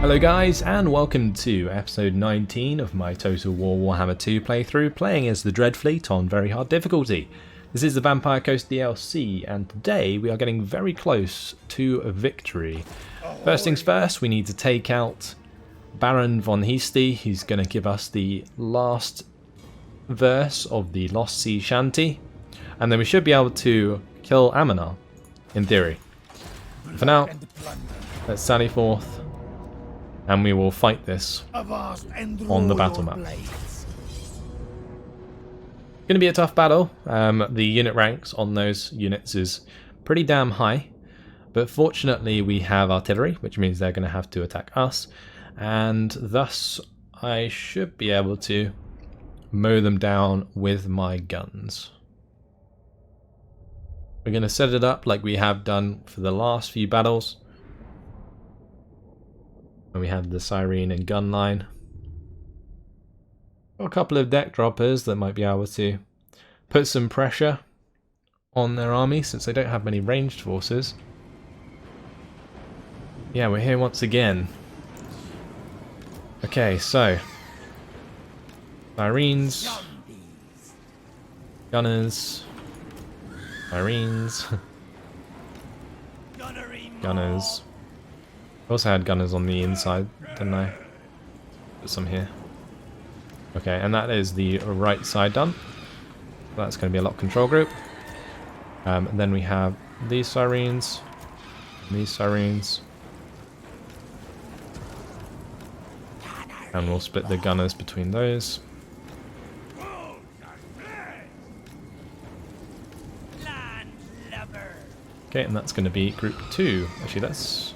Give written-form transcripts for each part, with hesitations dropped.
Hello guys, and welcome to episode 19 of my Total War Warhammer 2 playthrough, playing as the Dreadfleet on very hard difficulty. This is the Vampire Coast DLC, and today we are getting very close to a victory. First things first, we need to take out Baron von Heasty. He's going to give us the last verse of the Lost Sea Shanty, and then we should be able to kill Amanar, in theory. For now, let's sally forth, and we will fight this on the battle map. Going to be a tough battle. The unit ranks on those units is pretty damn high, but fortunately we have artillery, which means they're going to have to attack us, and thus I should be able to mow them down with my guns. We're going to set it up like we have done for the last few battles. And we have the Siren and gun line. Got a couple of deck droppers that might be able to put some pressure on their army since they don't have many ranged forces. Yeah, we're here once again. Okay, so Sirens, Gunners, Sirens, Gunners. I also had gunners on the inside, didn't I? Put some here. Okay, and that is the right side done. That's going to be a lock control group. And then we have these sirens, and these sirens, and we'll split the gunners between those. Okay, and that's going to be group 2. Actually, that's...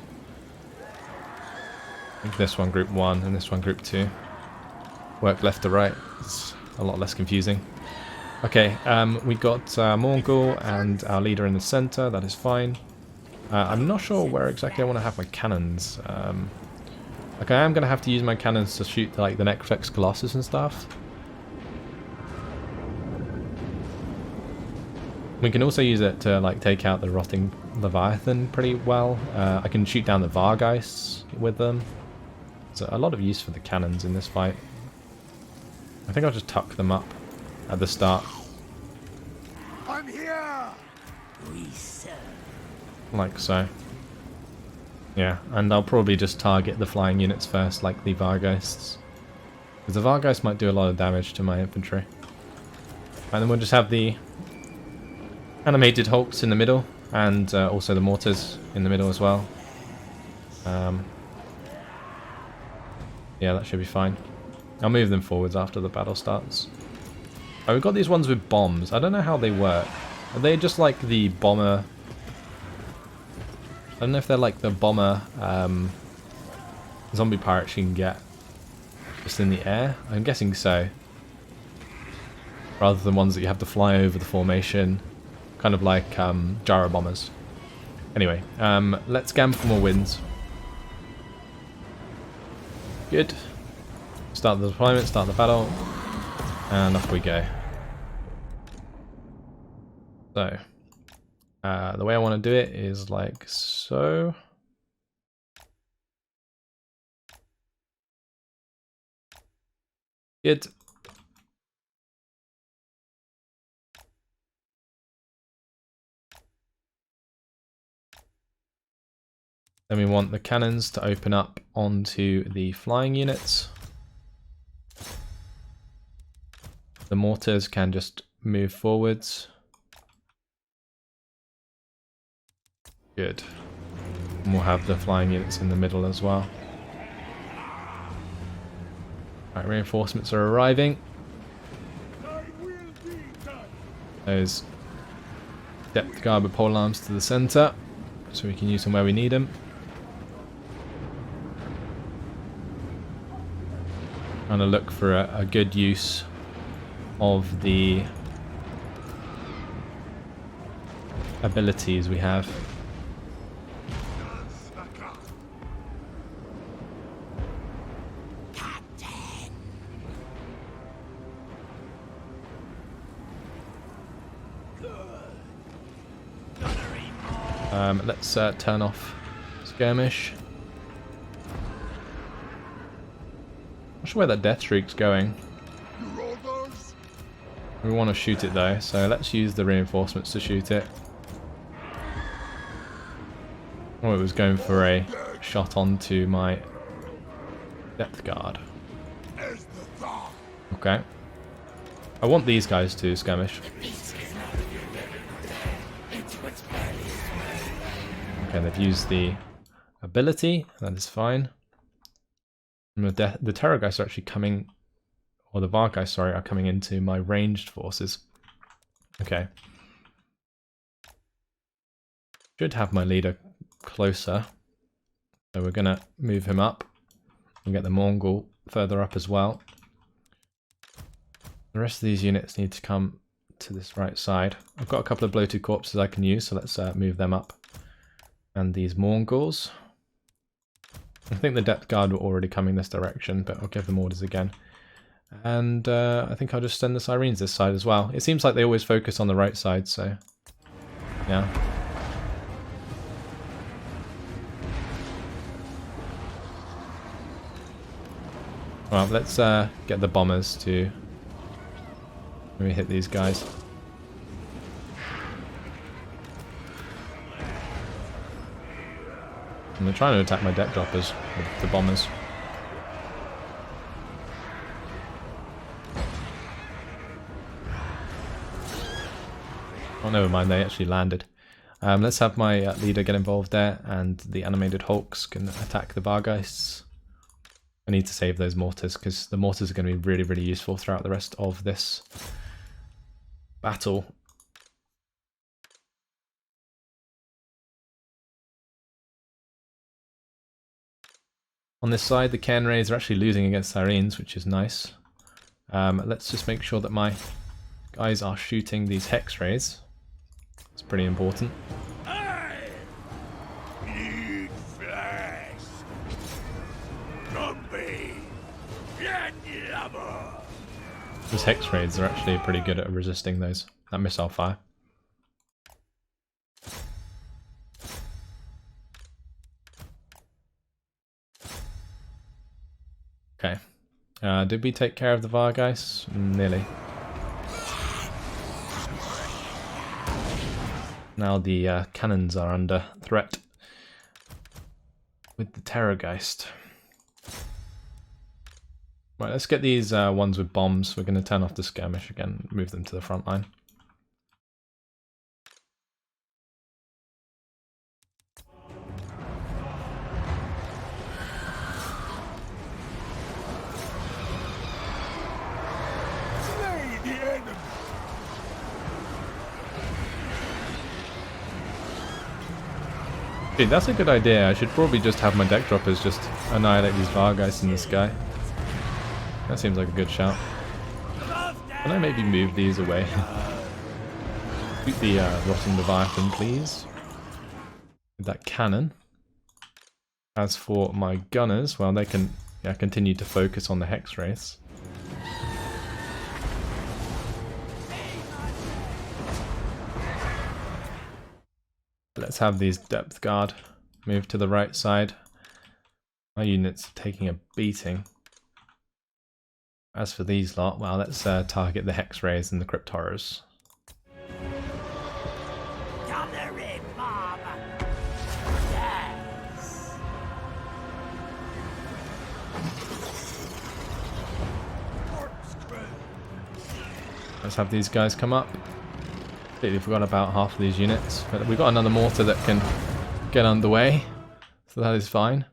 I think this one group 1 and this one group 2. Work left to right. It's a lot less confusing. Okay, we got Morgul and our leader in the center. That is fine. I'm not sure where exactly I want to have my cannons. Like, I am going to have to use my cannons to shoot like the Necrofex Colossus and stuff. We can also use it to like take out the Rotting Leviathan pretty well. I can shoot down the Vargheists with them. There's a lot of use for the cannons in this fight. I think I'll just tuck them up at the start. I'm here. Like so. Yeah, and I'll probably just target the flying units first, like the Vargheists. Because the Vargheists might do a lot of damage to my infantry. And then we'll just have the animated hulks in the middle, and also the mortars in the middle as well. Yeah, that should be fine. I'll move them forwards after the battle starts. Oh, we've got these ones with bombs. I don't know how they work. Are they just like the bomber... I don't know if they're like the bomber zombie pirates you can get just in the air. I'm guessing so. Rather than ones that you have to fly over the formation. Kind of like gyro bombers. Anyway, let's gamble for more wins. Good. Start the deployment, start the battle, and off we go. So, the way I want to do it is like so. Good. Then we want the cannons to open up onto the flying units. The mortars can just move forwards. Good. And we'll have the flying units in the middle as well. Right, reinforcements are arriving. Those depth guard with pole arms to the center, so we can use them where we need them. Trying to look for a good use of the abilities we have. Let's turn off skirmish. Not sure where that death streak's going. We want to shoot it though, so let's use the reinforcements to shoot it. Oh, it was going for a shot onto my depth guard. Okay. I want these guys to skirmish. Okay, they've used the ability, that is fine. And the Terrorgeist are actually coming, or the Vargeist, sorry, are coming into my ranged forces. Okay. Should have my leader closer. So we're going to move him up and get the Mongol further up as well. The rest of these units need to come to this right side. I've got a couple of bloated corpses I can use, so let's move them up. And these Mongols. I think the Depth Guard were already coming this direction, but I'll give them orders again. And I think I'll just send the Sirens this side as well. It seems like they always focus on the right side, so yeah. Well, let's get the bombers to maybe hit these guys. And they're trying to attack my deck droppers with the bombers. Oh, never mind, they actually landed. Let's have my leader get involved there, and the animated Hulks can attack the Vargeists. I need to save those mortars, because the mortars are going to be really, really useful throughout the rest of this battle. On this side, the Cairn Rays are actually losing against Sirens, which is nice. Let's just make sure that my guys are shooting these Hex Rays. It's pretty important. Those Hex Rays are actually pretty good at resisting that missile fire. Okay. Did we take care of the Vargeists? Nearly. Now the cannons are under threat with the Terrorgeist. Right, let's get these ones with bombs. We're going to turn off the skirmish again, move them to the front line. Dude, that's a good idea. I should probably just have my deck droppers just annihilate these Vargeists in the sky. That seems like a good shout. Can I maybe move these away? Shoot the Rotten Leviathan, please. With that cannon. As for my gunners, well, they can continue to focus on the Hex Race. Let's have these Depth Guard move to the right side. My units are taking a beating. As for these lot, well, let's target the Hex Rays and the Crypt Horrors. Let's have these guys come up. Completely forgot about half of these units, but we've got another mortar that can get underway, so that is fine.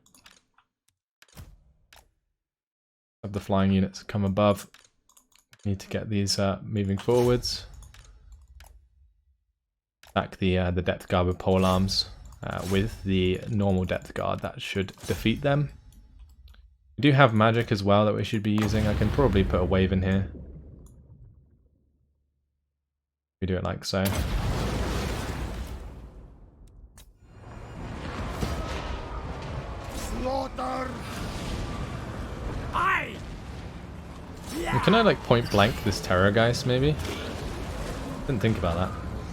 Have the flying units come above. Need to get these moving forwards. Attack the Depth Guard with pole arms. With the normal Depth Guard, that should defeat them. We do have magic as well that we should be using. I can probably put a wave in here. We do it like so. Slaughter! Can I like point blank this Terrorgeist maybe? Didn't think about that.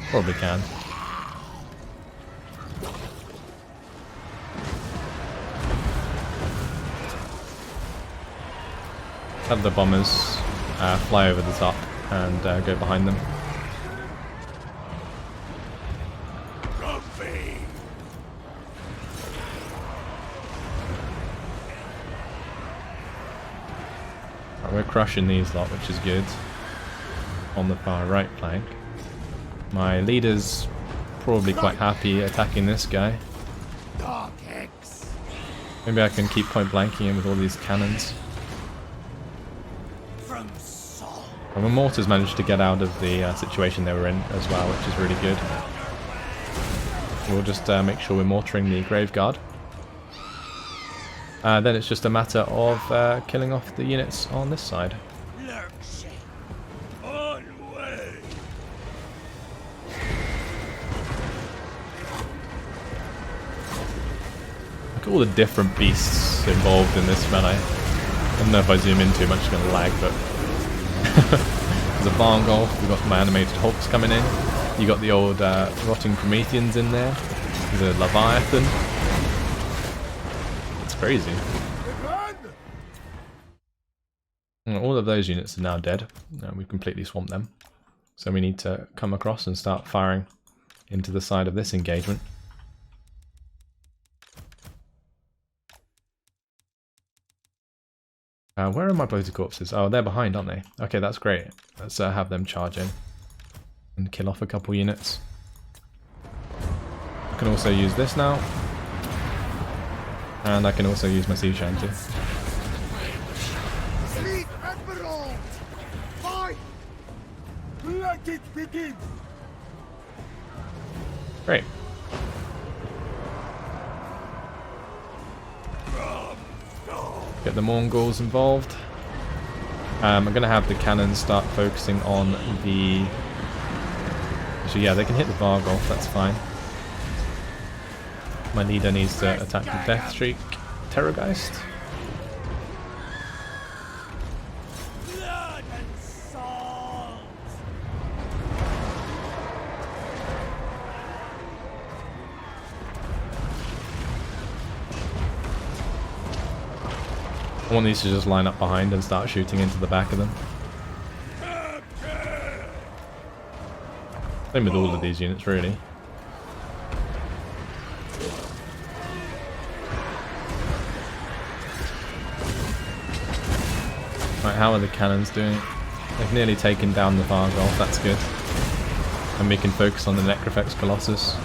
Probably can. have the bombers fly over the top and go behind them. Right, we're crushing these lot, which is good. On the far right flank. My leader's probably quite happy attacking this guy. Maybe I can keep point blanking him with all these cannons. And the mortars managed to get out of the situation they were in as well, which is really good. We'll just make sure we're mortaring the Graveguard. Then it's just a matter of killing off the units on this side. Look at all the different beasts involved in this man. I don't know if I zoom in too much, it's going to lag, but there's a Varngol, we've got my animated Hulks coming in, you got the old rotting Prometheans in there, there's a Leviathan. It's crazy. And all of those units are now dead, we've completely swamped them. So we need to come across and start firing into the side of this engagement. Where are my bloated corpses? Oh, they're behind, aren't they? Okay, that's great. Let's have them charge in and kill off a couple units. I can also use this now. And I can also use my sea shanty. Let it begin. Great. Get the Mongols involved. I'm going to have the cannons start focusing on the... Actually, yeah, they can hit the Vargol, that's fine. My leader needs to attack the Death Streak Terrorgeist. I want these to just line up behind and start shooting into the back of them. Same with all of these units, really. Right, how are the cannons doing? They've nearly taken down the Vargol, that's good. And we can focus on the Necrofex Colossus.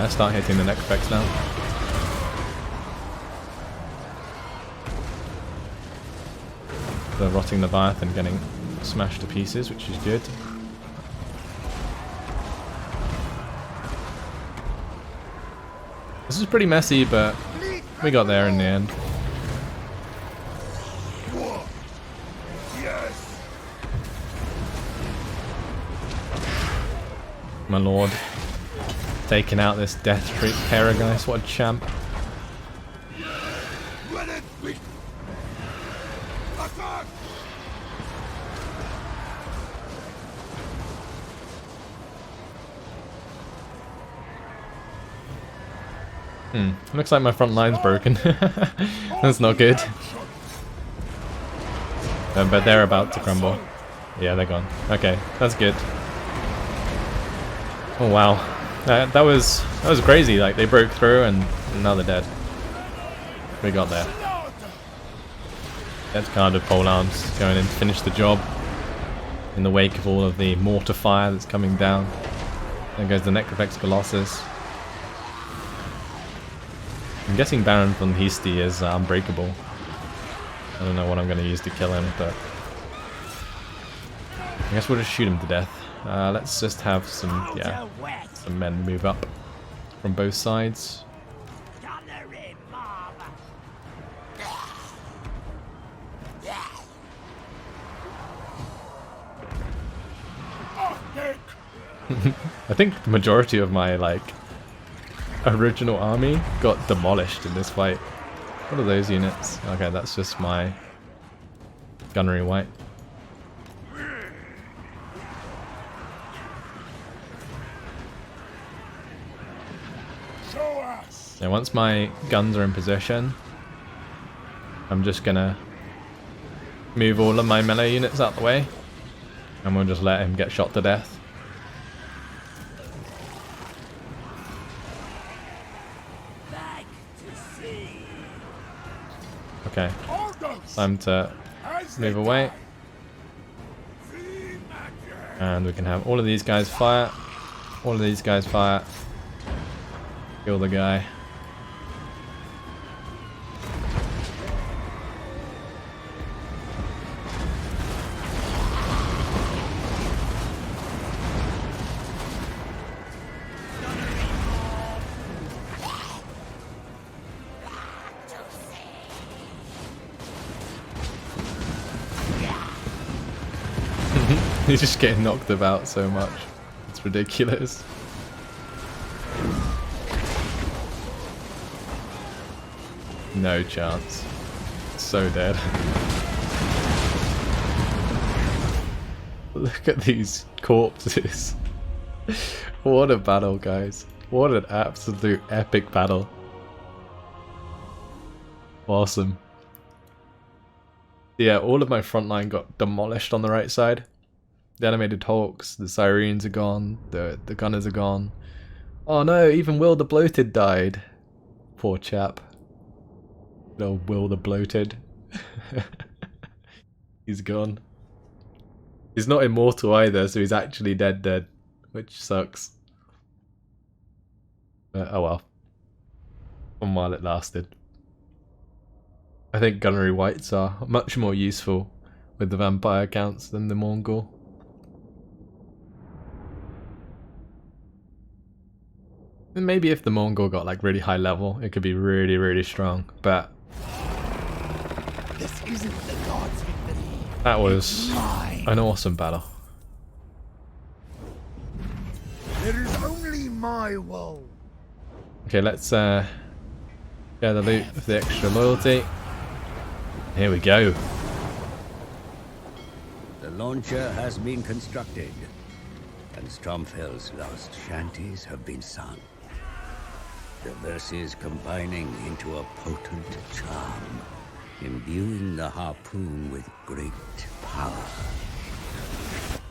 Start hitting the Necrofex now. The Rotting Leviathan getting smashed to pieces, which is good. This is pretty messy, but we got there in the end. My lord. Taking out this Death Streak Terrorgeist, what a champ. Looks like my front line's broken. That's not good. But they're about to crumble. Yeah, they're gone. Okay, that's good. Oh wow. That was crazy, like they broke through and now they're dead. We got there. Dead carded pole arms going in to finish the job in the wake of all of the mortar fire that's coming down. There goes the Necrofex Colossus. I'm guessing Baron von Heasty is unbreakable. I don't know what I'm going to use to kill him, but I guess we'll just shoot him to death. Let's just have some men move up from both sides. I think the majority of my original army got demolished in this fight. What are those units? Okay, that's just my gunnery white. Show us. Now once my guns are in position, I'm just gonna move all of my melee units out the way, and we'll just let him get shot to death. Okay, time to move away. And we can have all of these guys fire. All of these guys fire. Kill the guy. He's just getting knocked about so much. It's ridiculous. No chance. So dead. Look at these corpses. What a battle, guys. What an absolute epic battle. Awesome. Yeah, all of my front line got demolished on the right side. The animated Hawks, the Syrenes are gone, the gunners are gone. Oh no, even Will the Bloated died. Poor chap. Little Will the Bloated. He's gone. He's not immortal either, so he's actually dead, which sucks. But oh well. One while it lasted. I think gunnery wights are much more useful with the vampire counts than the Mongol. And maybe if the Mongol got like really high level, it could be really, really strong. But this isn't the gods' victory. That was an awesome battle. There is only my woe. Okay, let's get the loot for the extra loyalty. Here we go. The launcher has been constructed, and Stromfeld's lost shanties have been sung. The verses combining into a potent charm, imbuing the harpoon with great power.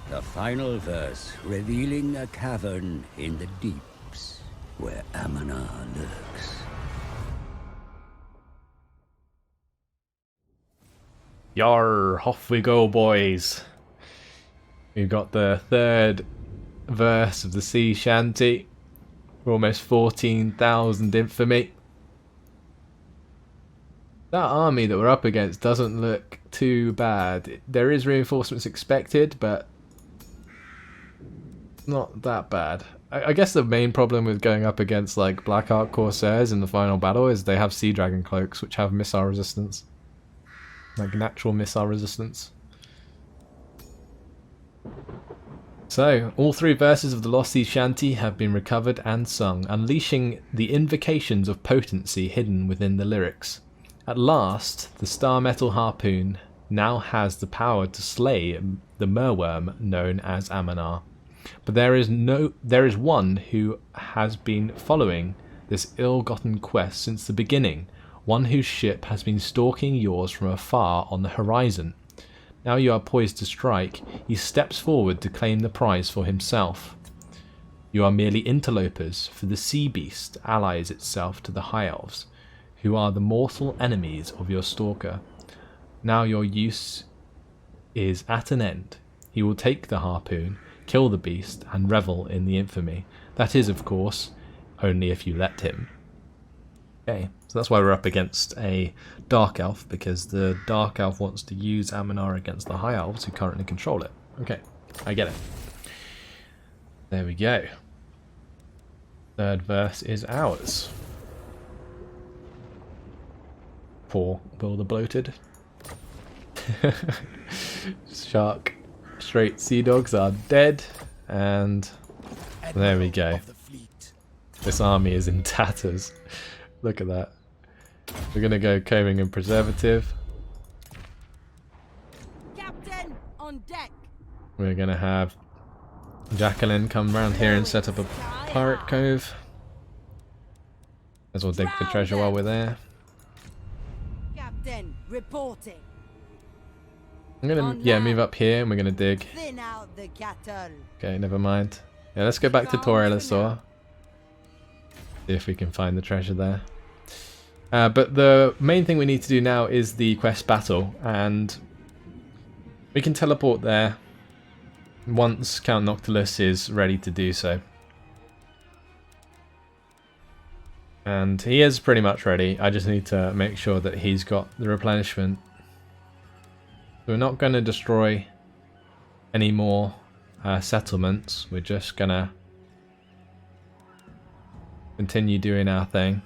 The final verse revealing a cavern in the deeps where Amanar lurks. Yar, off we go, boys. We've got the third verse of the sea shanty. We're almost 14,000 infamy. That army that we're up against doesn't look too bad. There is reinforcements expected, but not that bad. I guess the main problem with going up against like Blackheart Corsairs in the final battle is they have Sea Dragon cloaks, which have missile resistance. Like natural missile resistance. So, all three verses of the Lost Sea Shanty have been recovered and sung, unleashing the invocations of potency hidden within the lyrics. At last, the Star Metal Harpoon now has the power to slay the Merwyrm known as Amanar. But there is one who has been following this ill-gotten quest since the beginning, one whose ship has been stalking yours from afar on the horizon. Now you are poised to strike, he steps forward to claim the prize for himself. You are merely interlopers, for the sea beast allies itself to the High Elves, who are the mortal enemies of your stalker. Now your use is at an end. He will take the harpoon, kill the beast, and revel in the infamy. That is, of course, only if you let him. Okay, so that's why we're up against a Dark Elf, because the Dark Elf wants to use Amanar against the High Elves who currently control it. Okay, I get it. There we go. Third verse is ours. Poor Will the Bloated. Shark Straight Sea Dogs are dead, and there we go. This army is in tatters. Look at that. We're gonna go combing and preservative. Captain, on deck. We're gonna have Jacqueline come around here and set up a pirate cove. as well dig for treasure while we're there. Captain, reporting. I'm gonna move up here and we're gonna dig. Thin out the cattle. Okay, never mind. Yeah, let's go back to Torellosaur. See if we can find the treasure there. But the main thing we need to do now is the quest battle, and we can teleport there once Count Noctilus is ready to do so. And he is pretty much ready. I just need to make sure that he's got the replenishment. So we're not going to destroy any more settlements. We're just going to continue doing our thing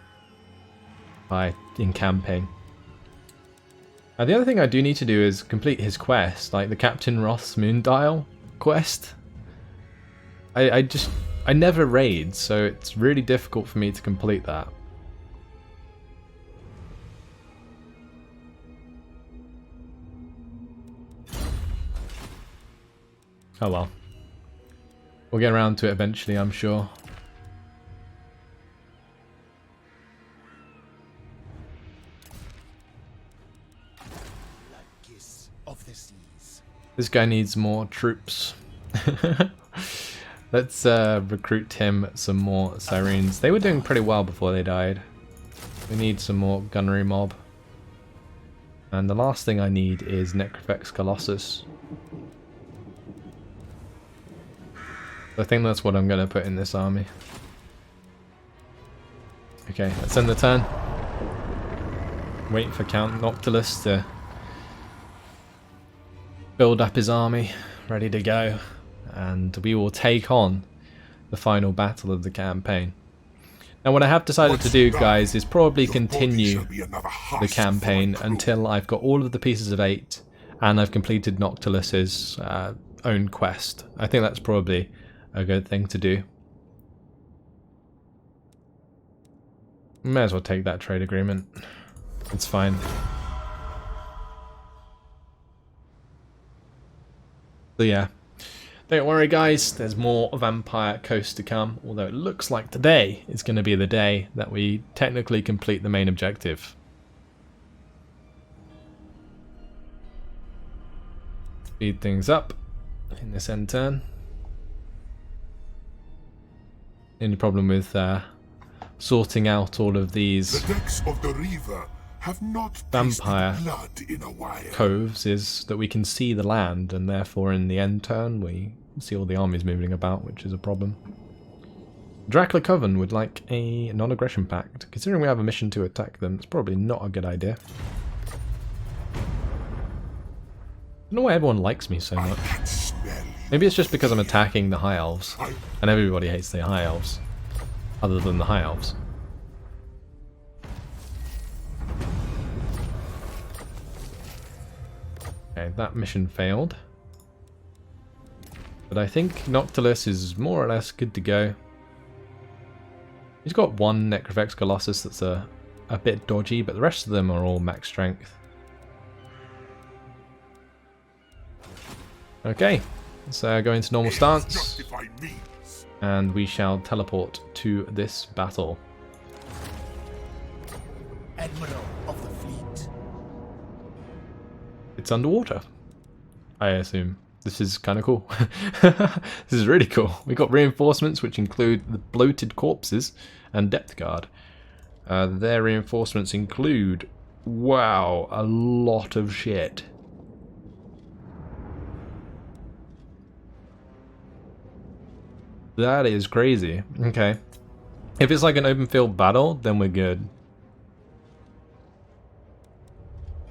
by encamping. The other thing I do need to do is complete his quest, like the Captain Roth's Moondial quest. I never raid, so it's really difficult for me to complete that. Oh well. We'll get around to it eventually, I'm sure. This guy needs more troops. Let's recruit him some more Sirens. They were doing pretty well before they died. We need some more gunnery mob. And the last thing I need is Necrofex Colossus. I think that's what I'm going to put in this army. Okay, let's end the turn. Wait for Count Noctilus to build up his army, ready to go, and we will take on the final battle of the campaign. Now what I have decided to do, guys, is probably continue the campaign until I've got all of the pieces of 8 and I've completed Noctilus's own quest. I think that's probably a good thing to do. May as well take that trade agreement. It's fine. So yeah, don't worry guys, there's more Vampire Coast to come, although it looks like today is going to be the day that we technically complete the main objective. Speed things up in this end turn. The only problem with sorting out all of these The decks of the river have not vampire blood in a while. coves is that we can see the land, and therefore in the end turn we see all the armies moving about, which is a problem. Dracula Coven would like a non-aggression pact. Considering we have a mission to attack them, it's probably not a good idea. I don't know why everyone likes me so much. Maybe it's just because I'm attacking the High Elves, and everybody hates the High Elves, other than the High Elves. Okay, that mission failed. But I think Noctilus is more or less good to go. He's got one Necrofex Colossus that's a bit dodgy, but the rest of them are all max strength. Okay, so go into normal stance, and we shall teleport to this battle. Admiral of the fleet. It's underwater, I assume. This is kind of cool. This is really cool. We got reinforcements which include the bloated corpses and depth guard. Their reinforcements include, wow, a lot of shit. That is crazy. Okay. If it's like an open field battle, then we're good.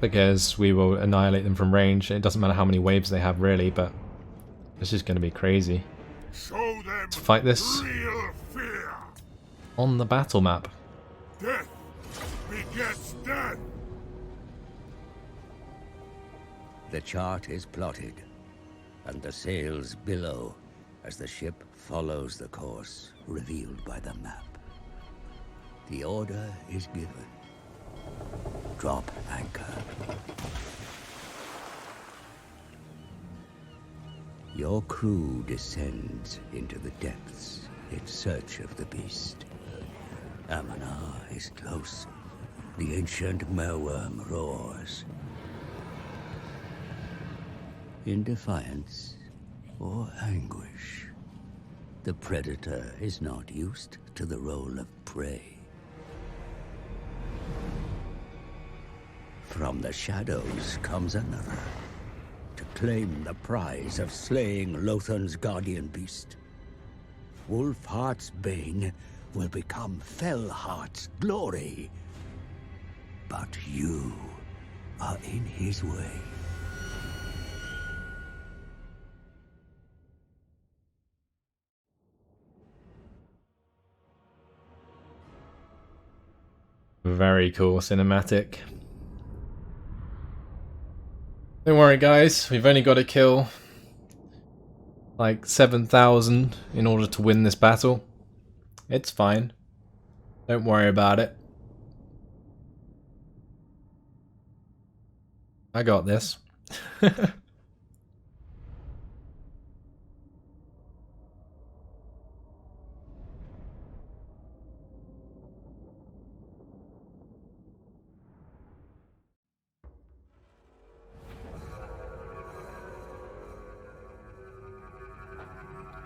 Because we will annihilate them from range. It doesn't matter how many waves they have, really, but this is going to be crazy. Show them Let's fight this real fear. on the battle map. Death begets death. The chart is plotted, and the sails billow as the ship follows the course revealed by the map. The order is given. Drop anchor. Your crew descends into the depths in search of the beast. Amanar is close. The ancient Merwyrm roars. In defiance or anguish, the predator is not used to the role of prey. From the shadows comes another, to claim the prize of slaying Lothan's guardian beast. Wolfheart's bane will become Fellheart's glory. But you are in his way. Very cool cinematic. Don't worry guys, we've only got to kill like 7,000 in order to win this battle. It's fine. Don't worry about it. I got this.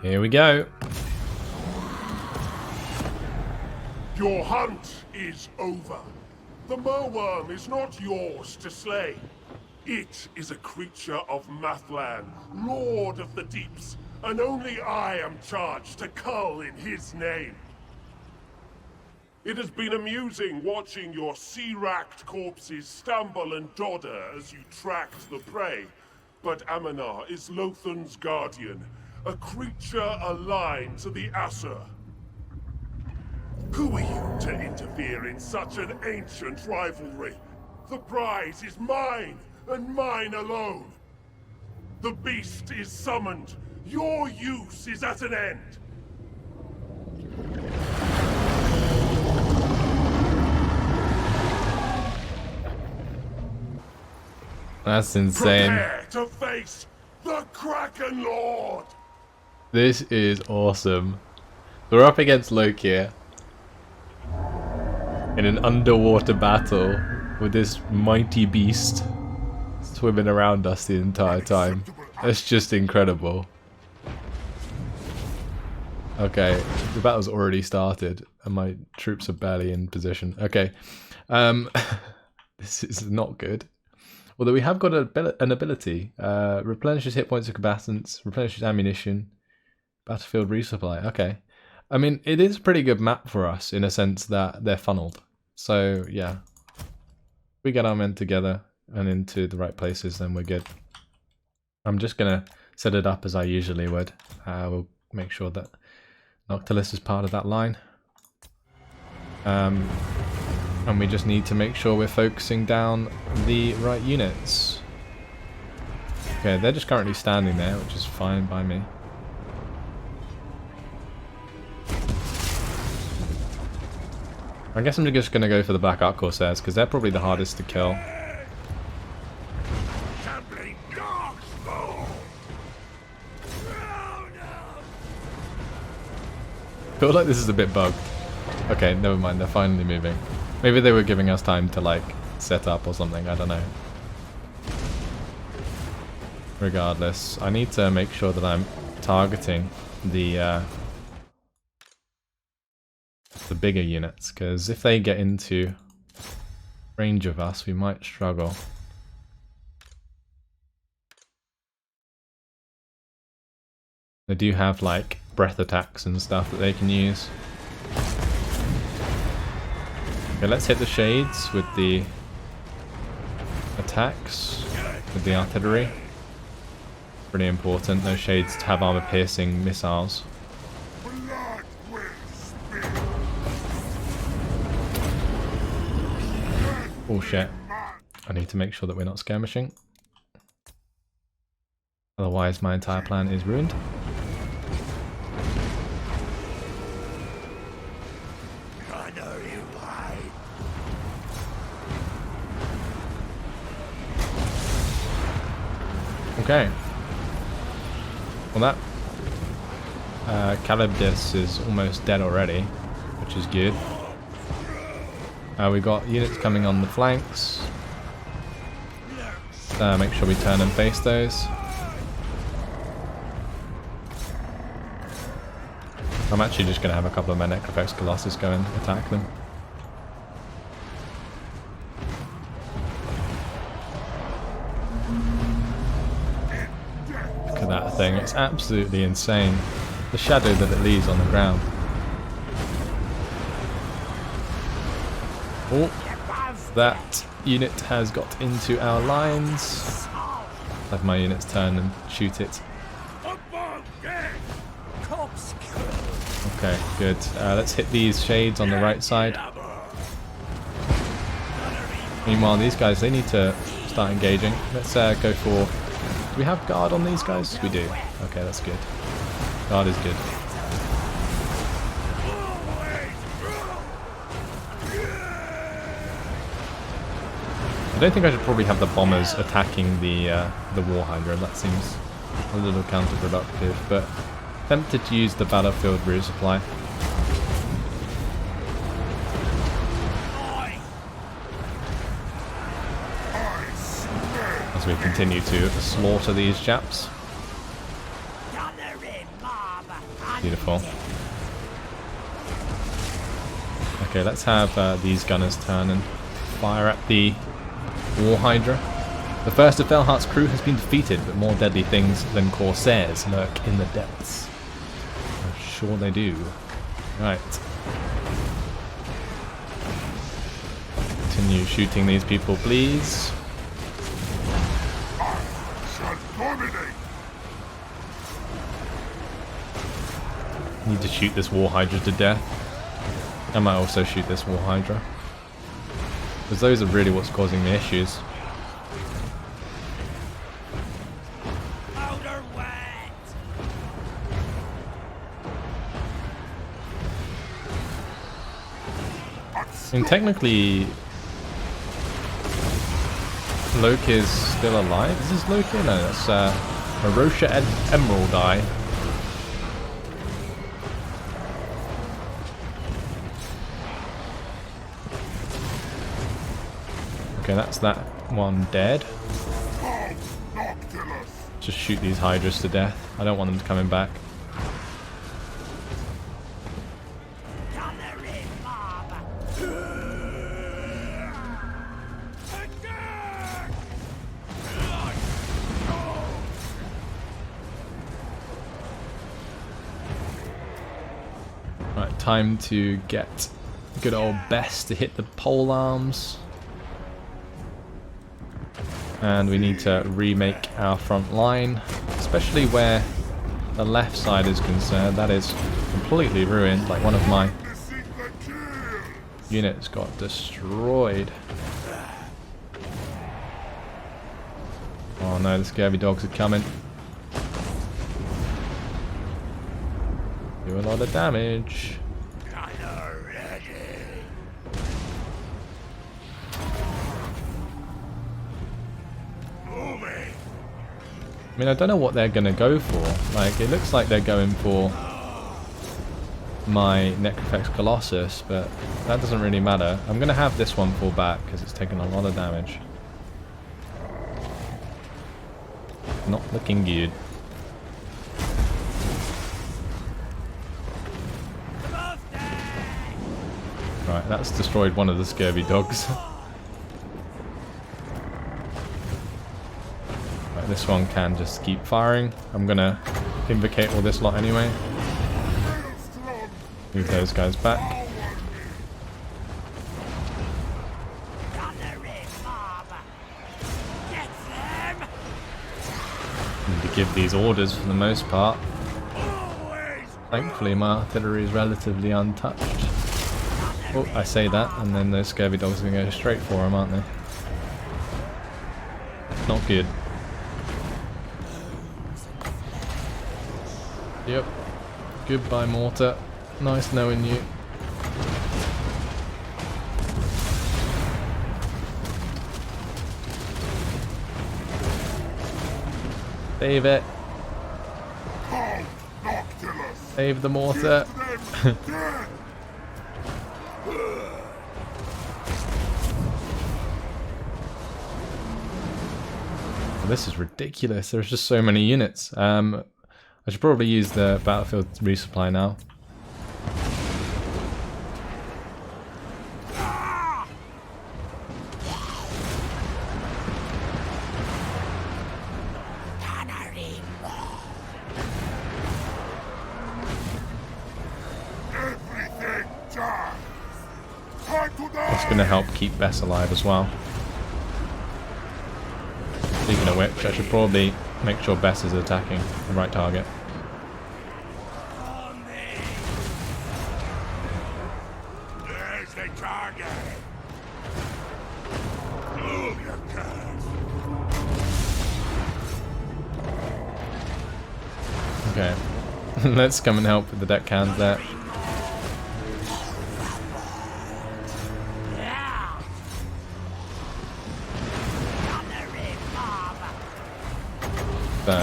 Here we go. Your hunt is over. The Merwyrm is not yours to slay. It is a creature of Mathlan, Lord of the Deeps, and only I am charged to cull in his name. It has been amusing watching your sea-racked corpses stumble and dodder as you tracked the prey, but Amanar is Lothan's guardian, a creature aligned to the Asur. Who are you to interfere in such an ancient rivalry? The prize is mine, and mine alone. The beast is summoned. Your use is at an end. That's insane. Prepare to face the Kraken Lord! This is awesome. We're up against Loki in an underwater battle with this mighty beast swimming around us the entire time. That's just incredible. Okay, the battle's already started and my troops are barely in position. Okay, this is not good. Although we have got an ability. Replenishes hit points of combatants, replenishes ammunition, battlefield resupply. Okay. I mean, it is a pretty good map for us in a sense that they're funneled. So, yeah. We get our men together and into the right places, then we're good. I'm just going to set it up as I usually would. We'll make sure that Noctilus is part of that line. And we just need to make sure we're focusing down the right units. Okay, they're just currently standing there, which is fine by me. I guess I'm just going to go for the Black Ark Corsairs, because they're probably the hardest to kill. I feel like this is a bit bugged. Okay, never mind, they're finally moving. Maybe they were giving us time to, like, set up or something, I don't know. Regardless, I need to make sure that I'm targeting the bigger units, because if they get into range of us, we might struggle. They do have, like, breath attacks and stuff that they can use. Okay, let's hit the shades with the attacks, with the artillery. Pretty important, those shades have armor-piercing missiles. Oh shit. I need to make sure that we're not skirmishing. Otherwise my entire plan is ruined. I know you lie. Okay. Well that Calibdis is almost dead already, which is good. We got units coming on the flanks. Make sure we turn and face those. I'm actually just going to have a couple of my Necrophex Colossus go and attack them. Look at that thing, it's absolutely insane. The shadow that it leaves on the ground. Oh, that unit has got into our lines. Have my units turn and shoot it. Okay, good. Let's hit these shades on the right side. Meanwhile, these guys, they need to start engaging. Let's go for... Do we have guard on these guys? We do. Okay, that's good. Guard is good. I don't think I should probably have the bombers attacking the War Hydra. That seems a little counterproductive, but tempted to use the battlefield resupply. As we continue to slaughter these chaps. Beautiful. Okay, let's have these gunners turn and fire at the War Hydra. The first of Felhart's crew has been defeated, but more deadly things than Corsairs lurk in the depths. I'm sure they do. Right. Continue shooting these people, please. Need to shoot this War Hydra to death. I might also shoot this War Hydra, because those are really what's causing the issues. I mean, technically, Loki is still alive. Is this Loki? No, that's Marosha Emerald Eye. Okay, that's that one dead. Just shoot these Hydras to death. I don't want them coming back. Right, time to get good old Bess to hit the pole arms. And we need to remake our front line, especially where the left side is concerned. That is completely ruined. Like, one of my units got destroyed. Oh no, the scurvy dogs are coming. Do a lot of damage. I mean, I don't know what they're going to go for. Like, it looks like they're going for my Necrophex Colossus, but that doesn't really matter. I'm going to have this one fall back because it's taken a lot of damage. Not looking good. Right, that's destroyed one of the scurvy dogs. This one can just keep firing. I'm gonna invocate all this lot anyway. Move those guys back. Need to give these orders for the most part. Thankfully my artillery is relatively untouched. Oh, I say that, and then those scurvy dogs are gonna go straight for them, aren't they? Not good. Yep. Goodbye, mortar. Nice knowing you. Save it. Save the mortar. Well, this is ridiculous. There's just so many units. I should probably use the battlefield resupply now. That's going to help keep Bess alive as well. Speaking of which, I should probably make sure Bess is attacking the right target. There's the target. Okay, let's come and help with the deckhands there.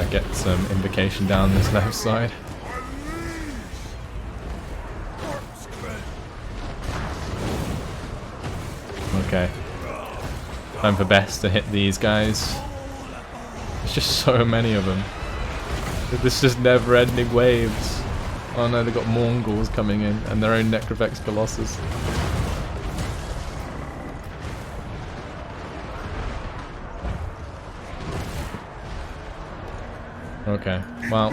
Get some invocation down this left side. Okay. Time for Bess to hit these guys. There's just so many of them. This is never-ending waves. Oh no, they've got Mongols coming in and their own Necrofex Colossus. Okay, well,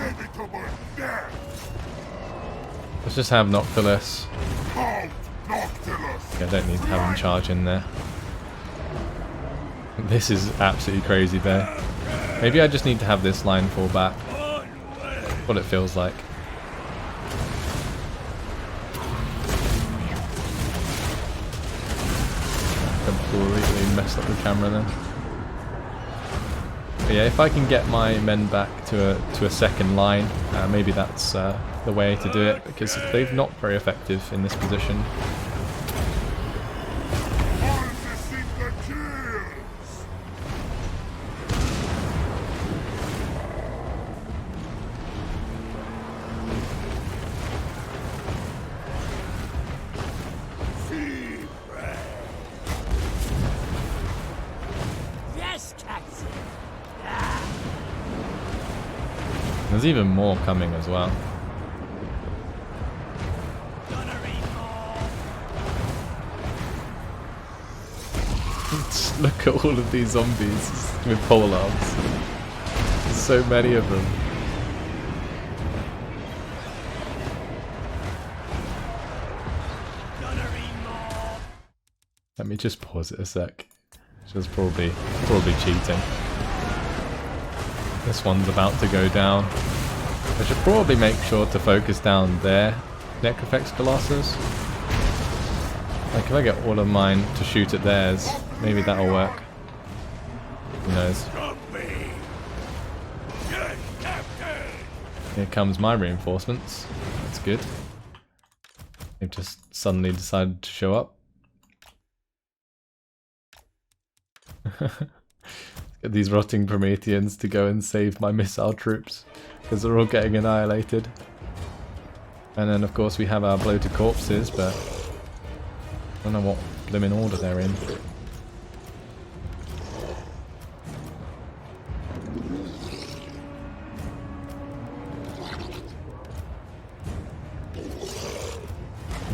let's just have Noctilus. Count Noctilus. Okay, I don't need to have him charge in there. This is absolutely crazy there. Maybe I just need to have this line fall back. What it feels like. Completely messed up the camera then. But yeah, if I can get my men back to a second line, maybe that's the way to do it, because they're not very effective in this position. There's even more coming as well. Just look at all of these zombies with pole arms. There's so many of them. Let me just pause it a sec. Just probably cheating. This one's about to go down. I should probably make sure to focus down their Necrofex Colossus. Like if I get all of mine to shoot at theirs, maybe that'll work. Who knows? Here comes my reinforcements. That's good. They've just suddenly decided to show up. Get these rotting Prometheans to go and save my missile troops, because they're all getting annihilated. And then of course we have our bloated corpses, but I don't know what blimmin' order they're in.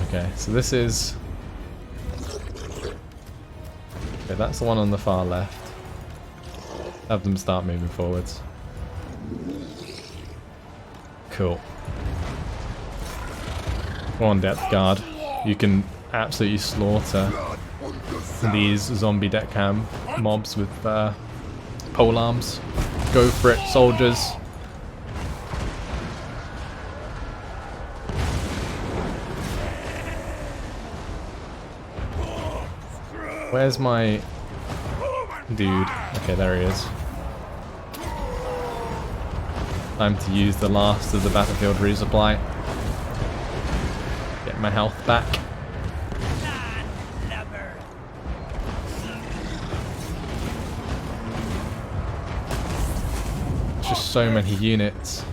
Okay, so this is... Okay, that's the one on the far left. Have them start moving forwards. Cool. Go on, Depth Guard. You can absolutely slaughter these zombie deckhand mobs with pole arms. Go for it, soldiers. Where's my dude? Okay, there he is. Time to use the last of the battlefield resupply. Get my health back. There's just so many units.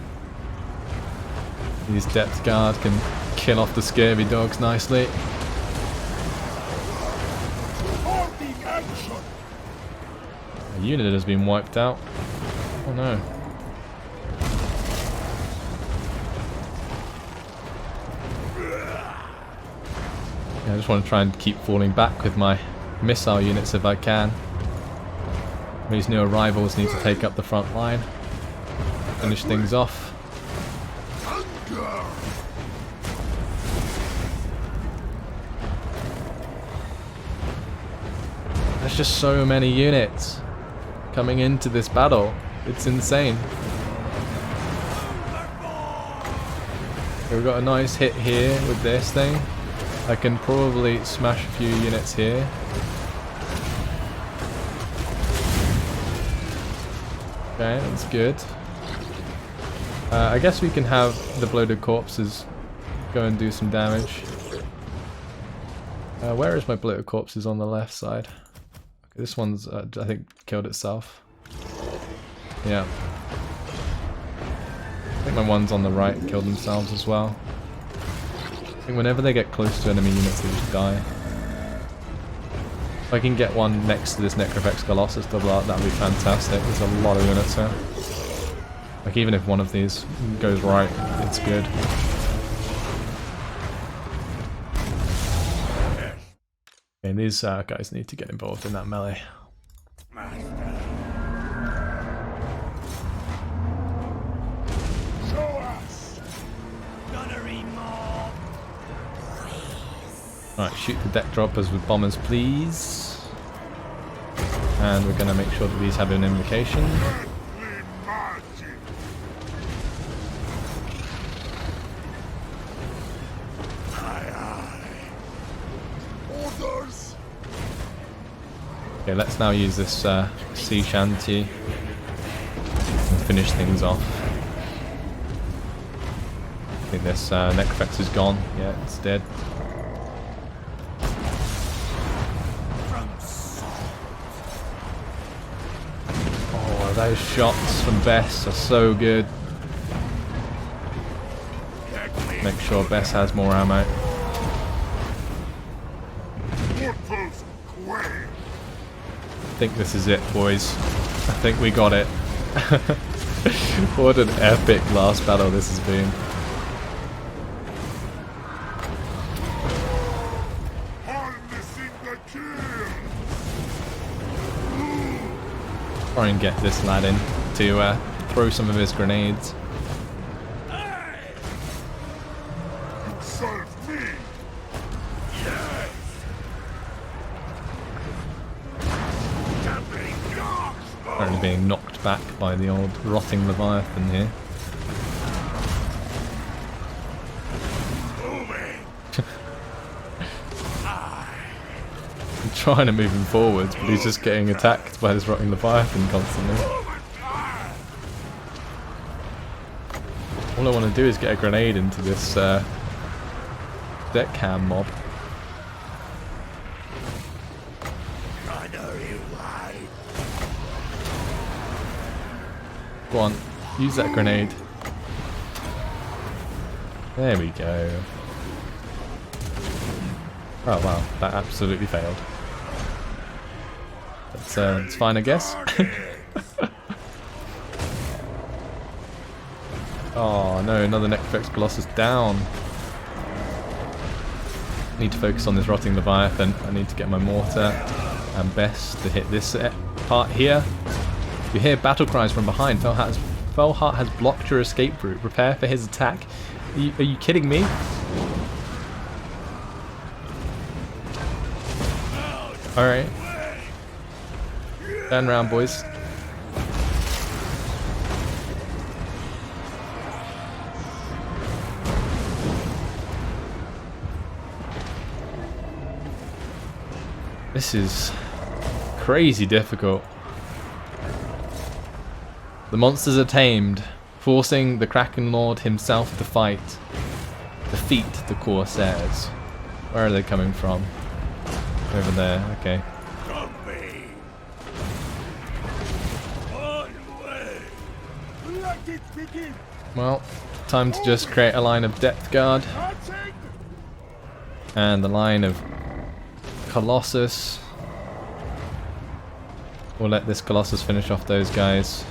These Depth Guard can kill off the scurvy dogs nicely. A unit has been wiped out. Oh no. Yeah, I just want to try and keep falling back with my missile units if I can. These new arrivals need to take up the front line. Finish things off. There's just so many units coming into this battle. It's insane. We've got a nice hit here with this thing. I can probably smash a few units here. Okay, that's good. I guess we can have the bloated corpses go and do some damage. Where is my bloated corpses on the left side? Okay, this one's, I think, killed itself. Yeah. I think my ones on the right killed themselves as well. I think whenever they get close to enemy units, they just die. If I can get one next to this Necrofex Colossus to blow up, that would be fantastic. There's a lot of units here. Like, even if one of these goes right, it's good. Okay, these guys need to get involved in that melee. Alright, shoot the deck droppers with bombers, please. And we're going to make sure that these have an invocation. Okay, let's now use this sea shanty and finish things off. I think this Necrofex is gone. Yeah, it's dead. Oh, those shots from Bess are so good. Make sure Bess has more ammo. I think this is it, boys. I think we got it. What an epic last battle this has been. Try and get this lad in to throw some of his grenades. Apparently being knocked back by the old rotting Leviathan here. I'm trying to move him forwards, but he's just getting attacked by this rotting Leviathan constantly. All I want to do is get a grenade into this deck cam mob. Go on, use that grenade. There we go. Oh wow, that absolutely failed. It's fine, I guess. Oh no, another Necrofex Colossus down. Need to focus on this rotting Leviathan. I need to get my mortar and Bess to hit this part here. You hear battle cries from behind. Felheart has blocked your escape route. Prepare for his attack. Are you kidding me? Alright. Turn around, boys. This is crazy difficult. The monsters are tamed, forcing the Kraken Lord himself to fight. Defeat the Corsairs. Where are they coming from? Over there, okay. Well, time to just create a line of Depth Guard. And the line of Colossus. We'll let this Colossus finish off those guys.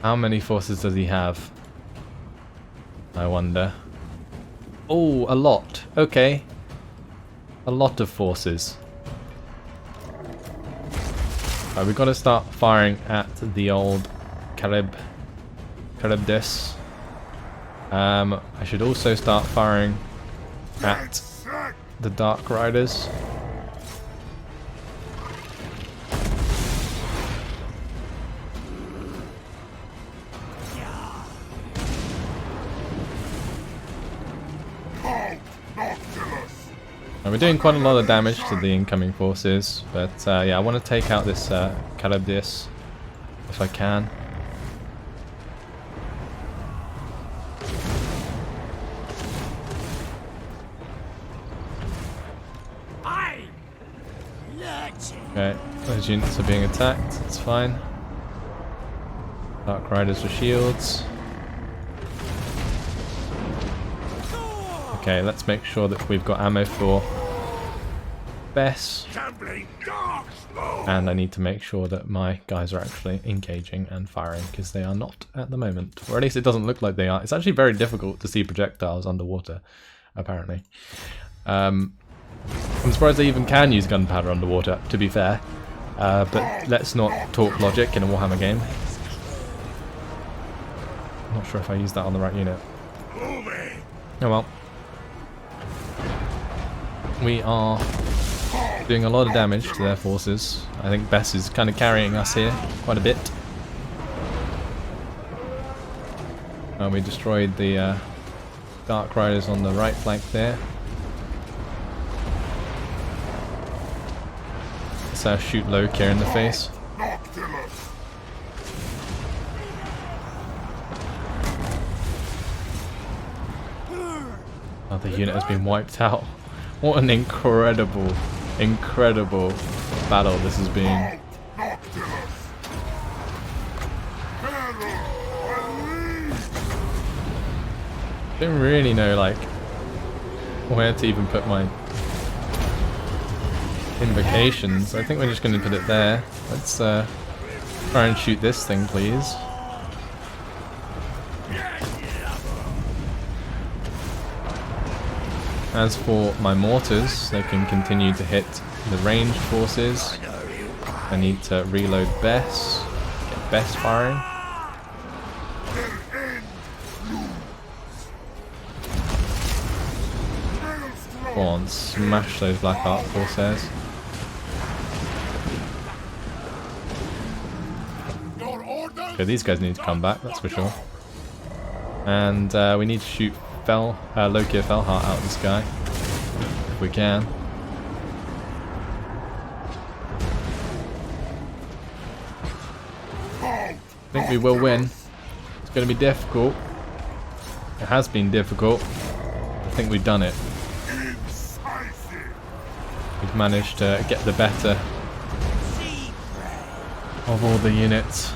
How many forces does he have? I wonder. Oh, a lot. Okay. A lot of forces. Right, we've got to start firing at the old Charybdis. I should also start firing at the Dark Riders. Count Noctilus! We're doing quite a lot of damage to the incoming forces, but yeah, I want to take out this Charybdis if I can. Okay, those units are being attacked, it's fine. Dark Riders with shields. Okay, let's make sure that we've got ammo for Bess. And I need to make sure that my guys are actually engaging and firing, because they are not at the moment. Or at least it doesn't look like they are. It's actually very difficult to see projectiles underwater, apparently. I'm surprised they even can use gunpowder underwater, to be fair. But let's not talk logic in a Warhammer game. I'm not sure if I used that on the right unit. Oh well. We are doing a lot of damage to their forces. I think Bess is kind of carrying us here quite a bit. We destroyed the Dark Riders on the right flank there. Let's shoot Lokir in the face. Another unit has been wiped out. What an incredible, incredible battle this has been. Don't really know like where to even put my invocations. I think we're just going to put it there. Let's try and shoot this thing, please. As for my mortars, they can continue to hit the ranged forces. I need to reload Bess, get Bess firing. Go on, smash those Black Ark Corsairs. Okay, these guys need to come back, that's for sure. And we need to shoot Lokir Felheart out of the sky, if we can. I think we will win. It's going to be difficult. It has been difficult. I think we've done it. We've managed to get the better of all the units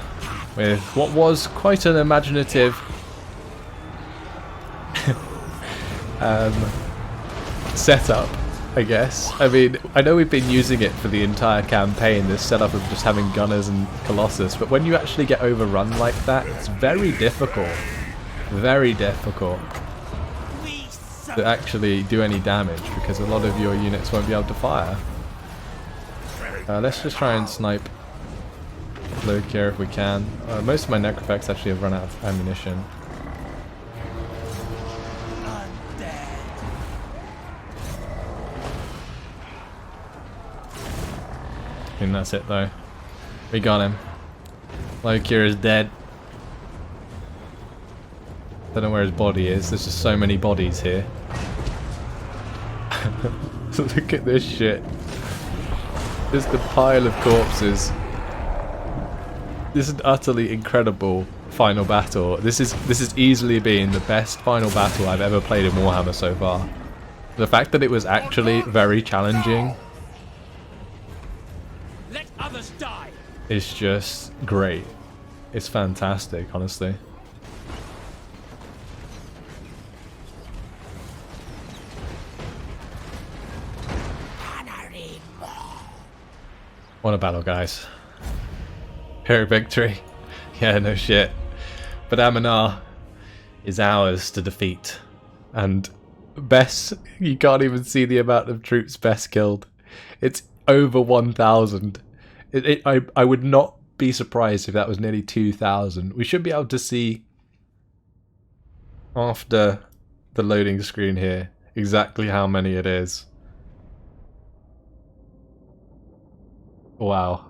with what was quite an imaginative setup, I guess. I mean, I know we've been using it for the entire campaign, this setup of just having gunners and Colossus, but when you actually get overrun like that, it's very difficult to actually do any damage, because a lot of your units won't be able to fire. Let's just try and snipe Lokir if we can. Most of my necrophects actually have run out of ammunition. I think that's it though. We got him. Lokir is dead. Don't know where his body is. There's just so many bodies here. Look at this shit. Just a pile of corpses. This is an utterly incredible final battle. This is easily been the best final battle I've ever played in Warhammer so far. The fact that it was actually very challenging is just great. It's fantastic, honestly. What a battle, guys. Pyrrhic victory. Yeah, no shit. But Amanar is ours to defeat. And Bess, you can't even see the amount of troops Bess killed. It's over 1,000. I would not be surprised if that was nearly 2,000. We should be able to see after the loading screen here exactly how many it is. Wow.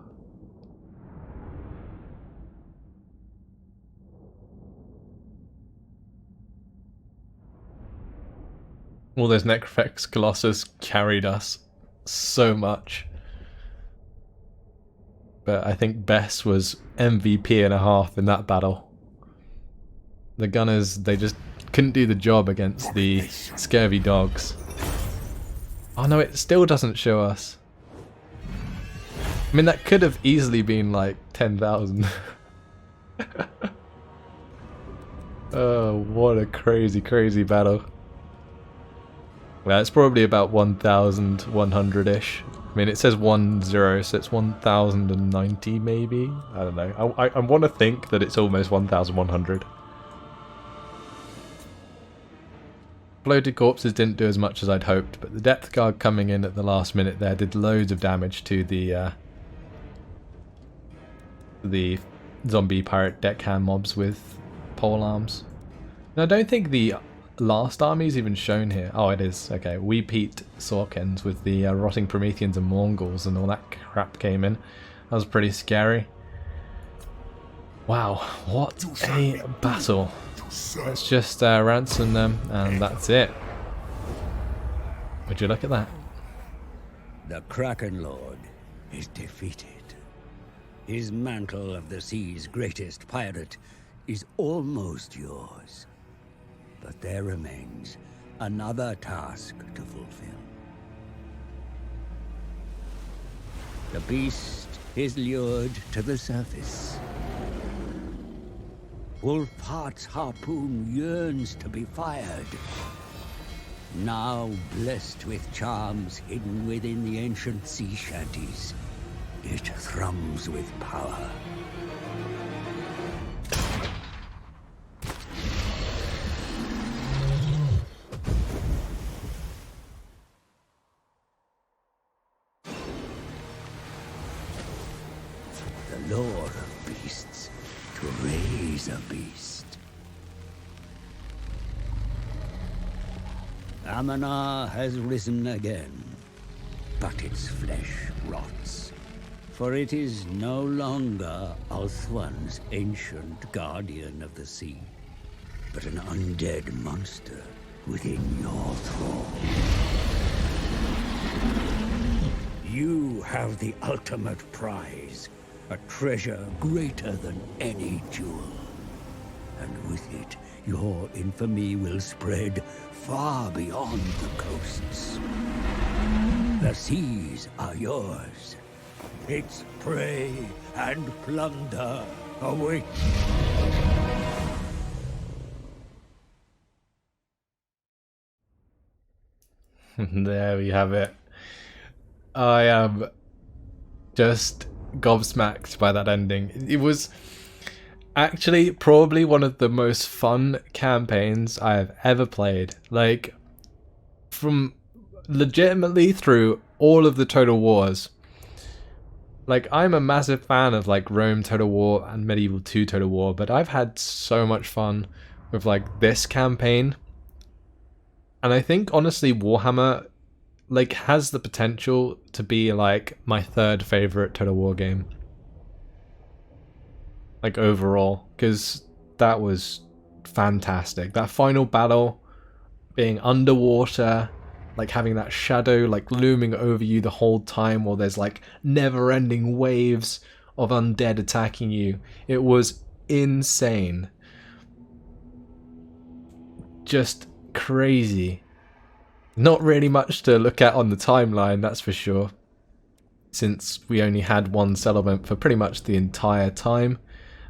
All those Necrofex Colossus carried us so much. But I think Bess was MVP and a half in that battle. The gunners, they just couldn't do the job against the scurvy dogs. Oh no, it still doesn't show us. I mean, that could have easily been like 10,000. Oh, what a crazy, crazy battle. Well, it's probably about 1,100-ish. I mean, it says 10, so it's 1,090 maybe? I don't know. I want to think that it's almost 1,100. Floated corpses didn't do as much as I'd hoped, but the depth guard coming in at the last minute there did loads of damage to the zombie pirate deckhand mobs with pole arms. Now, I don't think the last army is even shown here. Oh, it is. Okay, we peat Sorkens with the rotting Prometheans and Mongols and all that crap came in. That was pretty scary. Wow, what a battle. Let's just ransom them and that's it. Would you look at that? The Kraken Lord is defeated. His mantle of the sea's greatest pirate is almost yours. But there remains another task to fulfill. The beast is lured to the surface. Wolfheart's harpoon yearns to be fired. Now blessed with charms hidden within the ancient sea shanties, it thrums with power. The lore of beasts to raise a beast. Amanar has risen again, but its flesh rots, for it is no longer Ulthuan's ancient guardian of the sea, but an undead monster within your thrall. You have the ultimate prize, a treasure greater than any jewel. And with it, your infamy will spread far beyond the coasts. The seas are yours. Its prey and plunder await. There we have it. I am just gobsmacked by that ending. It was actually probably one of the most fun campaigns I have ever played. Like, from legitimately through all of the Total Wars. Like, I'm a massive fan of like Rome Total War and Medieval 2 Total War, but I've had so much fun with like this campaign. And I think honestly Warhammer like has the potential to be like my third favorite Total War game. Like overall, because that was fantastic. That final battle, being underwater, like having that shadow like looming over you the whole time while there's like never-ending waves of undead attacking you. It was insane. Just crazy. Not really much to look at on the timeline, that's for sure, since we only had one settlement for pretty much the entire time,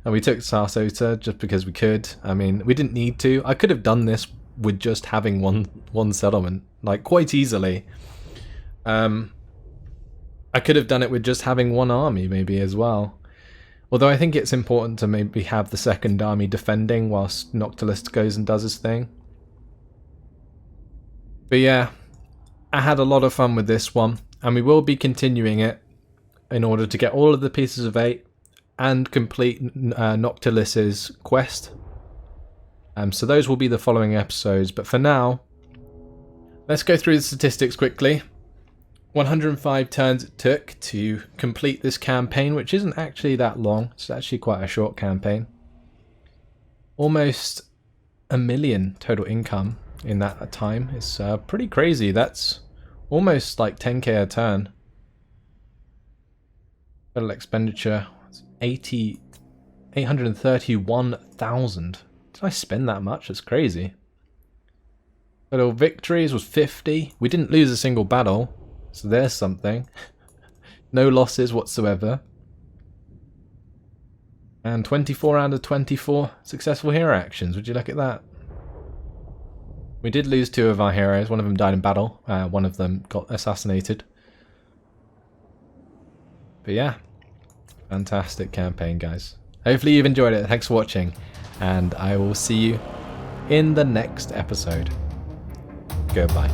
and we took Sarsota just because we could. I mean, we didn't need to. I could have done this with just having one settlement, like quite easily. I could have done it with just having one army maybe as well, Although I think it's important to maybe have the second army defending whilst Noctilus goes and does his thing. But yeah, I had a lot of fun with this one, and we will be continuing it in order to get all of the pieces of 8 and complete Noctilus's quest. So those will be the following episodes, but for now, let's go through the statistics quickly. 105 turns it took to complete this campaign, which isn't actually that long. It's actually quite a short campaign. Almost 1 million total income in that time. It's pretty crazy. That's almost like 10k a turn. Total expenditure 831,000. Did I spend that much? That's crazy. Total victories was 50. We didn't lose a single battle. So there's something. No losses whatsoever. And 24 out of 24 successful hero actions. Would you look at that? We did lose 2 of our heroes. One of them died in battle. One of them got assassinated. But yeah. Fantastic campaign, guys. Hopefully you've enjoyed it. Thanks for watching. And I will see you in the next episode. Goodbye.